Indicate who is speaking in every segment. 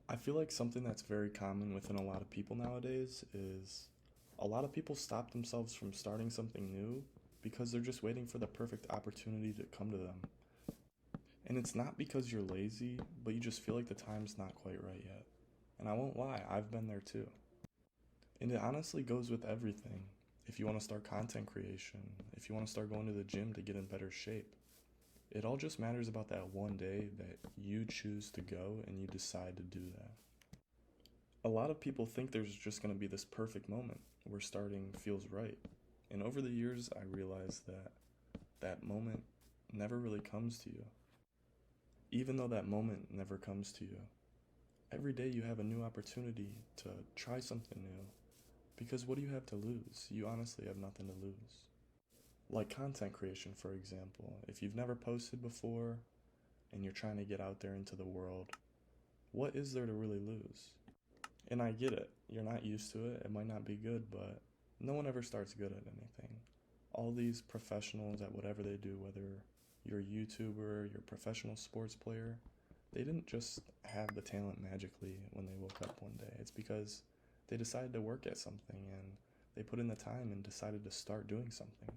Speaker 1: I feel like something that's very common within a lot of people nowadays is a lot of people stop themselves from starting something new because they're just waiting for the perfect opportunity to come to them. And it's not because you're lazy, but you just feel like the time's not quite right yet. And I won't lie, I've been there too. And it honestly goes with everything. If you want to start content creation, if you want to start going to the gym to get in better shape, it all just matters about that one day that you choose to go and you decide to do that. A lot of people think there's just going to be this perfect moment where starting feels right. And over the years, I realized that that moment never really comes to you. Even though that moment never comes to you, every day you have a new opportunity to try something new. Because what do you have to lose? You honestly have nothing to lose. Like content creation, for example. If you've never posted before and you're trying to get out there into the world, what is there to really lose? And I get it. You're not used to it. It might not be good, but no one ever starts good at anything. All these professionals at whatever they do, whether you're a YouTuber, you're a professional sports player, they didn't just have the talent magically when they woke up one day. It's because they decided to work at something and they put in the time and decided to start doing something.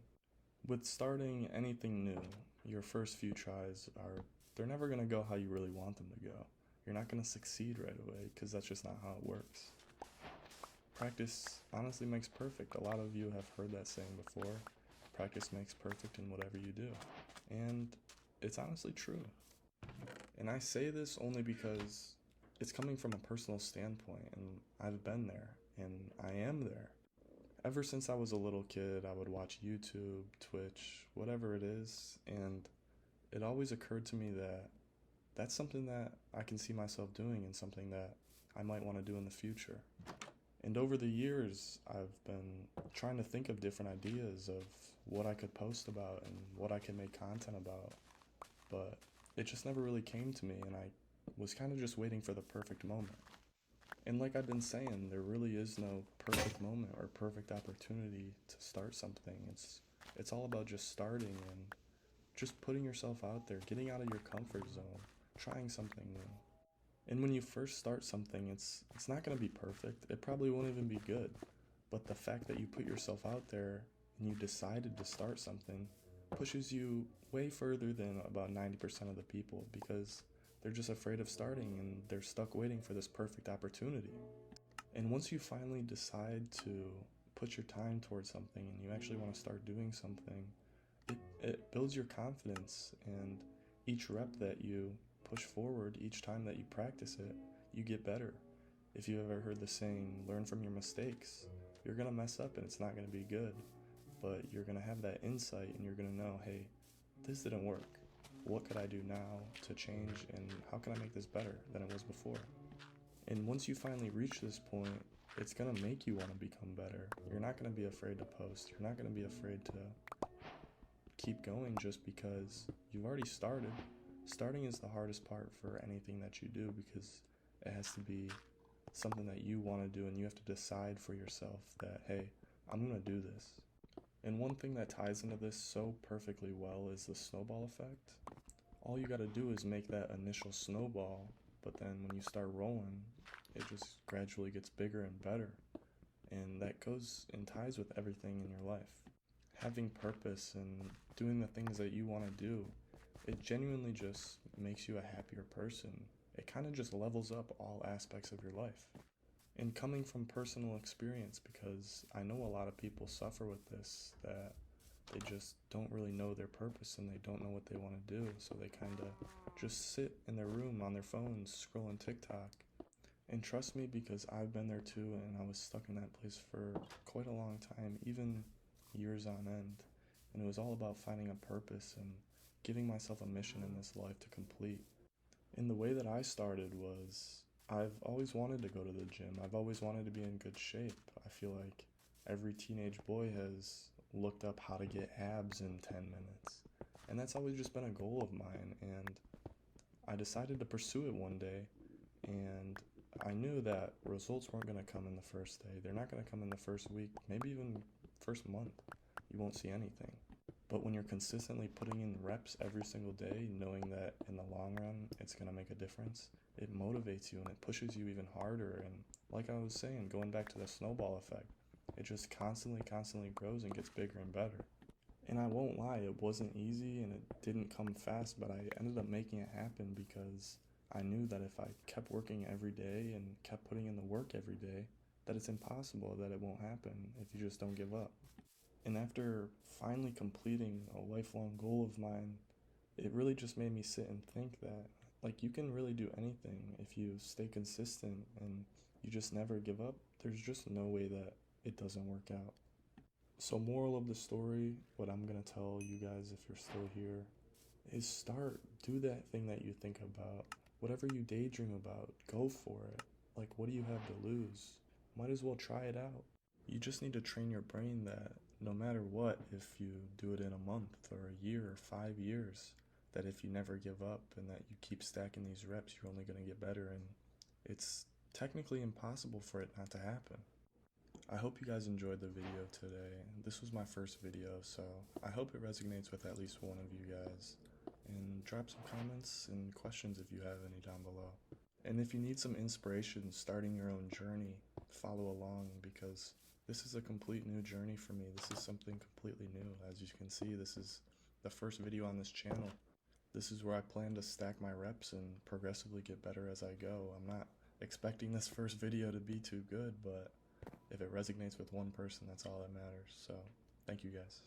Speaker 1: With starting anything new, your first few tries are they're never going to go how you really want them to go. You're not going to succeed right away because that's just not how it works. Practice honestly makes perfect. A lot of you have heard that saying before. Practice makes perfect in whatever you do. And it's honestly true. And I say this only because it's coming from a personal standpoint, and I've been there, and I am there. Ever since I was a little kid, I would watch YouTube, Twitch, whatever it is, and it always occurred to me that that's something that I can see myself doing and something that I might want to do in the future. And over the years, I've been trying to think of different ideas of what I could post about and what I could make content about, but it just never really came to me, and I was kind of just waiting for the perfect moment. And like I've been saying, there really is no perfect moment or perfect opportunity to start something. It's all about just starting and just putting yourself out there, getting out of your comfort zone, trying something new. And when you first start something, it's not going to be perfect. It probably won't even be good. But the fact that you put yourself out there and you decided to start something pushes you way further than about 90% of the people because they're just afraid of starting and they're stuck waiting for this perfect opportunity. And once you finally decide to put your time towards something and you actually want to start doing something, it builds your confidence, and each rep that you push forward, each time that you practice it, you get better. If you've ever heard the saying, learn from your mistakes, you're going to mess up and it's not going to be good, but you're going to have that insight and you're going to know, hey, this didn't work. What could I do now to change, and how can I make this better than it was before? And once you finally reach this point, it's going to make you want to become better. You're not going to be afraid to post. You're not going to be afraid to keep going just because you've already started. Starting is the hardest part for anything that you do because it has to be something that you want to do, and you have to decide for yourself that, hey, I'm going to do this. And one thing that ties into this so perfectly well is the snowball effect. All you got to do is make that initial snowball, but then when you start rolling, it just gradually gets bigger and better. And that goes and ties with everything in your life. Having purpose and doing the things that you want to do, it genuinely just makes you a happier person. It kind of just levels up all aspects of your life. And coming from personal experience, because I know a lot of people suffer with this, that they just don't really know their purpose and they don't know what they want to do, so they kind of just sit in their room on their phones scrolling TikTok. And trust me, because I've been there too, and I was stuck in that place for quite a long time, even years on end. And it was all about finding a purpose and giving myself a mission in this life to complete. And the way that I started was I've always wanted to go to the gym. I've always wanted to be in good shape. I feel like every teenage boy has looked up how to get abs in 10 minutes. And that's always just been a goal of mine. And I decided to pursue it one day. And I knew that results weren't going to come in the first day. They're not going to come in the first week, maybe even first month. You won't see anything. But when you're consistently putting in reps every single day, knowing that in the long run it's going to make a difference, it motivates you and it pushes you even harder. And like I was saying, going back to the snowball effect, it just constantly grows and gets bigger and better. And I won't lie, it wasn't easy and it didn't come fast, but I ended up making it happen because I knew that if I kept working every day and kept putting in the work every day, that it's impossible that it won't happen if you just don't give up. And after finally completing a lifelong goal of mine, it really just made me sit and think that, like, you can really do anything if you stay consistent and you just never give up. There's just no way that it doesn't work out. So, moral of the story, what I'm gonna tell you guys if you're still here is start, do that thing that you think about. Whatever you daydream about, go for it. Like, what do you have to lose? Might as well try it out. You just need to train your brain that no matter what, if you do it in a month or a year or 5 years, that if you never give up and that you keep stacking these reps, you're only going to get better. And it's technically impossible for it not to happen. I hope you guys enjoyed the video today. This was my first video, so I hope it resonates with at least one of you guys. And drop some comments and questions if you have any down below. And if you need some inspiration starting your own journey, follow along because this is a complete new journey for me. This is something completely new. As you can see, this is the first video on this channel. This is where I plan to stack my reps and progressively get better as I go. I'm not expecting this first video to be too good, but if it resonates with one person, that's all that matters. So, thank you guys.